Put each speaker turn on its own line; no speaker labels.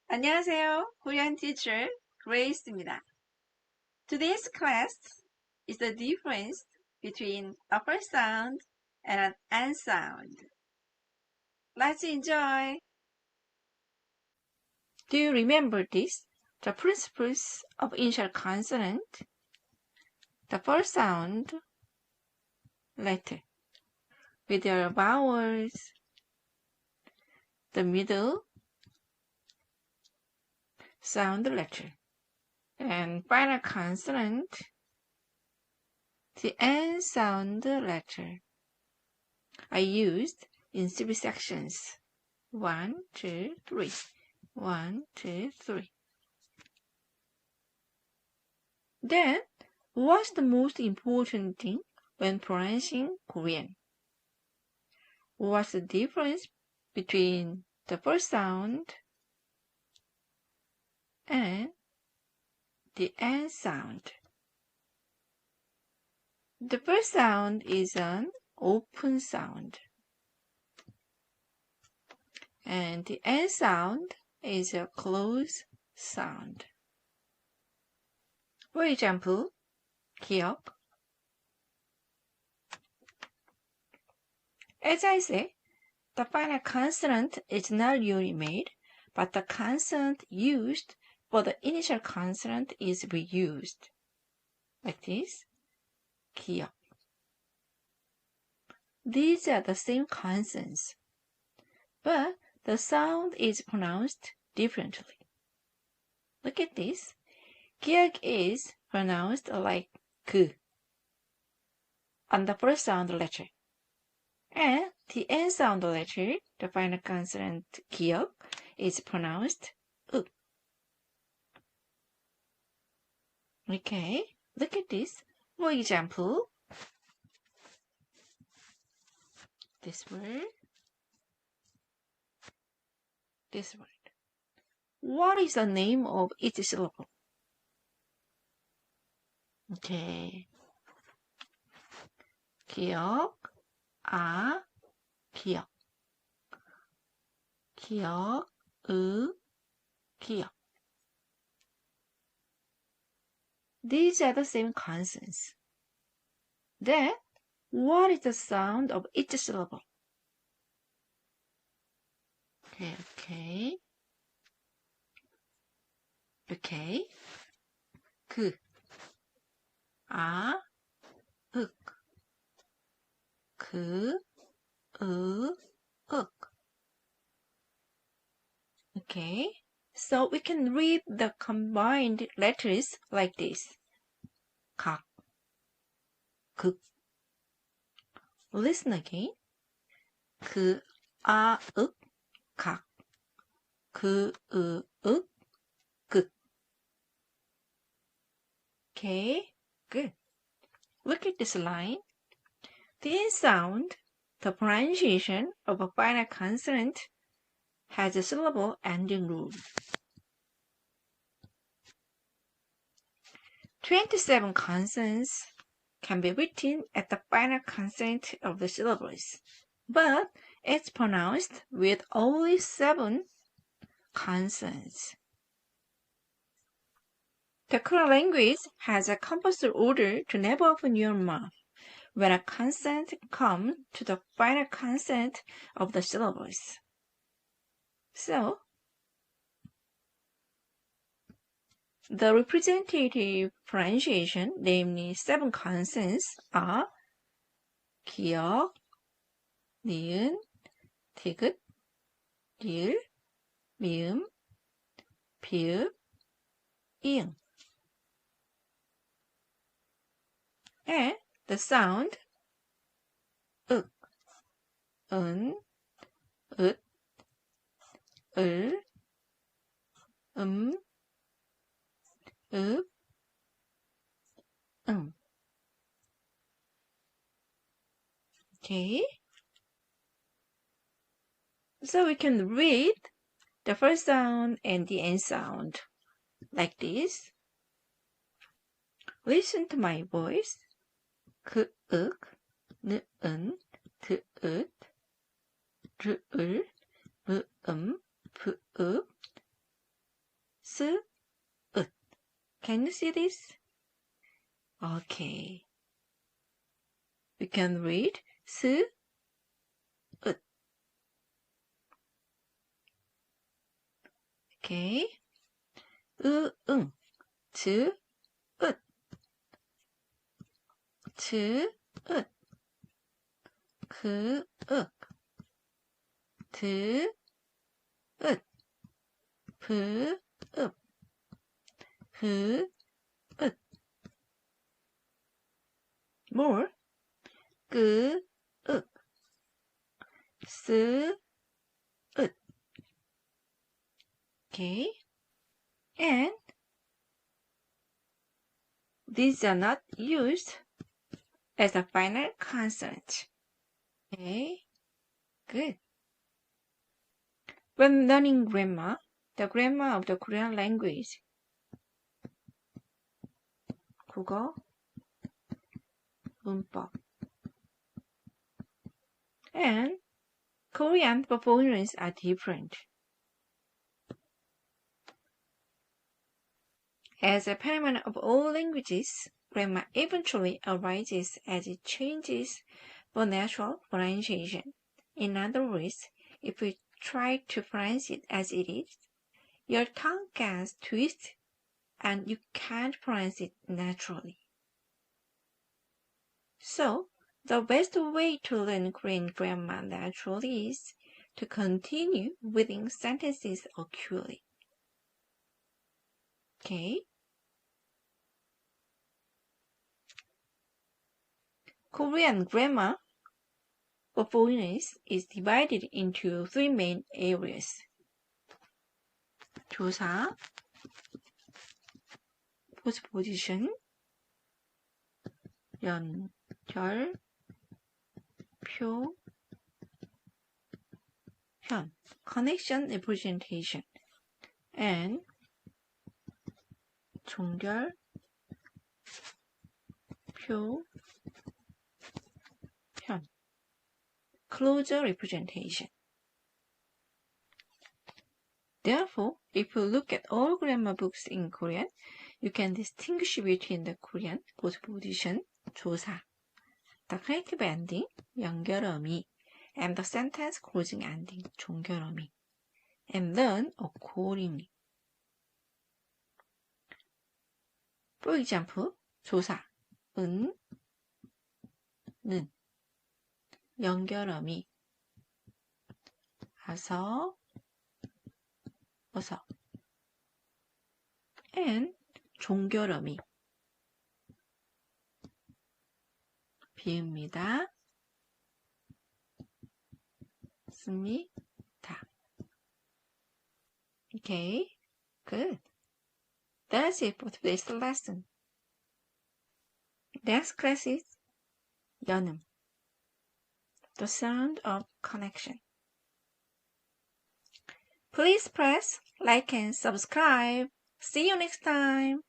안녕하세요. Koreanteacher Grace입니다. Today's class is the difference between a first sound and an end sound. Let's enjoy. Do you remember this? The principles of initial consonant. The first sound letter with your vowels. The middle sound letter. And final consonant, the end sound letter, are used in 3 sections. 1, 2, 3. 1, 2, 3. Then, what's the most important thing when pronouncing Korean? What's the difference between the first sound and the end sound? The first sound is an open sound, and the end sound is a closed sound. For example, 기억. As I said, the final consonant is not usually made, but the consonant used for the initial consonant is reused. Like this. 기억. These are the same consonants, but the sound is pronounced differently. Look at this. 기억 is pronounced like 그 on the first sound letter. And the end sound letter, the final consonant 기억, is pronounced 으. Okay, look at this. For example, this word, this word. What is the name of each syllable? Okay. 기억, 기억. 기억, 기억. These are the same consonants. Then, what is the sound of each syllable? Okay. 그, 윽. 그, 윽. Okay, so we can read the combined letters like this. 각, 극. Listen again. 그, 윽, 각. 그, 윽, 극. Okay, good. Look at this line. The end sound, the pronunciation of a final consonant, has a syllable ending rule. 27 consonants can be written at the final consonant of the syllables, but it's pronounced with only 7 consonants. The Korean language has a compulsory order to never open your mouth when a consonant comes to the final consonant of the syllables. So, the representative pronunciation, namely 7 consonants, are 기억, 니은, 디귿, 리을, 미음, 비읍, 이응. And the sound 윽, 은, 읒, 을, 읍, 응. Okay. So we can read the first sound and the end sound like this. Listen to my voice. 그, 윽, 느은, 드읒, 르을, 무음, 부읍, 으. Can you see this? Okay. We can read 으. Okay. 응. 즈, 으. 즈, 으. 그, 윽. 드, 으. 브, 읍. 그, 으. More. 그, 윽. 스, 으. Okay. And these are not used as a final consonant. Okay. Good. When learning grammar, the grammar of the Korean language, 국어, 문법, and Korean proportions are different. As a pattern of all languages, grammar eventually arises as it changes for natural pronunciation. In other words, if you try to pronounce it as it is, your tongue gets twisted and you can't pronounce it naturally. So, the best way to learn Korean grammar naturally is to continue reading sentences accurately. Okay? Korean grammar for foreigners is divided into three main areas. 조사, postposition, 연결, 표현, connection representation, and 종결, 표현, closure representation. Therefore, if you look at all grammar books in Korean, you can distinguish between the Korean postposition, 조사, the connective ending, 연결어미, and the sentence closing ending, 종결어미, and learn accordingly. For example, 조사, 은, 는, 연결어미, 어서, 어서, and 종결어미, 비읍니다, 씁니다. Okay, good. That's it for today's lesson. Next class is 연음, the sound of connection. Please press like and subscribe. See you next time.